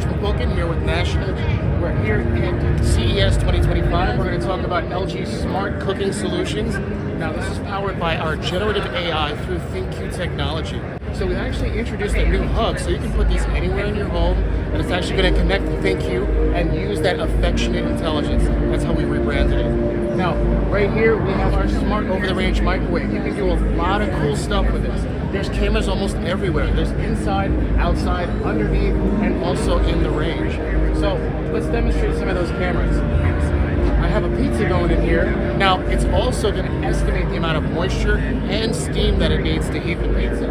George McQuilkin here with National. We're here at CES 2025. We're going to talk about LG Smart Cooking Solutions. Now, this is powered by our generative AI through ThinQ technology. So we actually introduced a new hub, so you can put these anywhere in your home, and it's actually going to connect to ThinQ and use that affectionate intelligence. That's how we rebranded it. Now, right here, we have our smart over-the-range microwave. You can do a lot of cool stuff with this. There's cameras almost everywhere. There's inside, outside, underneath, and also in the range. So let's demonstrate some of those cameras. I have a pizza going in here. Now, it's also going to estimate the amount of moisture and steam that it needs to heat the pizza.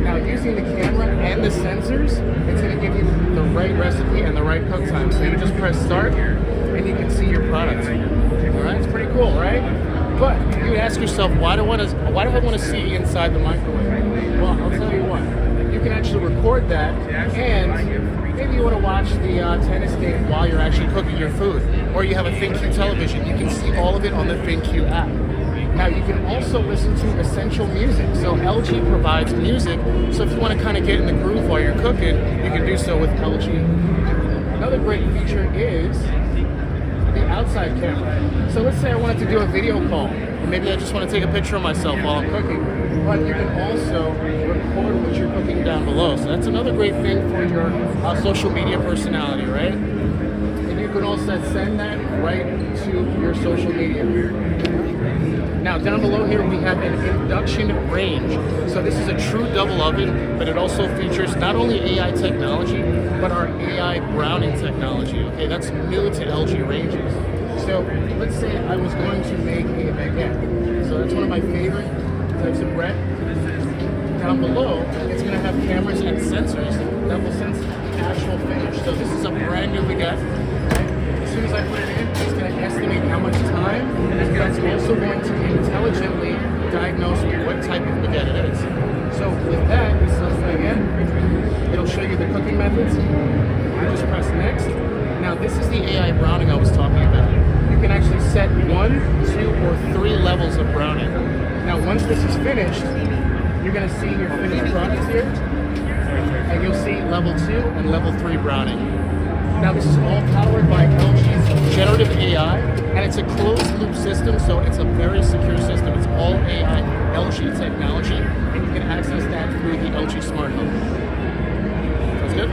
Now, using the camera and the sensors, it's going to give you the right recipe and the right cook time. So you just press start, and you can see your product. All right, it's pretty cool, right? But you would ask yourself, why do I want to see inside the microwave? Well, I'll tell you what. You can actually record that, and maybe you want to watch the tennis game while you're actually cooking your food, or you have a ThinQ television. You can see all of it on the ThinQ app. Now, you can also listen to essential music. So LG provides music, so if you want to kind of get in the groove while you're cooking, you can do so with LG. Another great feature is the outside camera. So let's say I wanted to do a video call, or maybe I just want to take a picture of myself while I'm cooking, but you can also record what you're cooking down below. So that's another great thing for your social media personality, right? And you can also send that right to your social media. Now, down below here, we have an induction range. So this is a true double oven, but it also features not only AI technology, but our AI browning technology. Okay, that's new to LG ranges. So let's say I was going to make a baguette. So that's one of my favorite types of bread. Down below, it's going to have cameras and sensors that will sense the actual finish. So this is a brand new baguette. As soon as I put it in, it's going to estimate how much time, and that's also going to intelligently diagnose what type of baguette it is. So with that, you select baguette. It'll show you the cooking methods. You just press next. Now this is the AI browning I was talking about. You can actually set 1, 2, or 3 levels of browning. Now once this is finished, you're going to see your finished product here, and you'll see level 2 and level 3 browning. Now this is all powered by LG's generative AI, and it's a closed loop system, so it's a very secure system. It's all AI LG technology, and you can access that through the LG Smart Hub. Sounds good?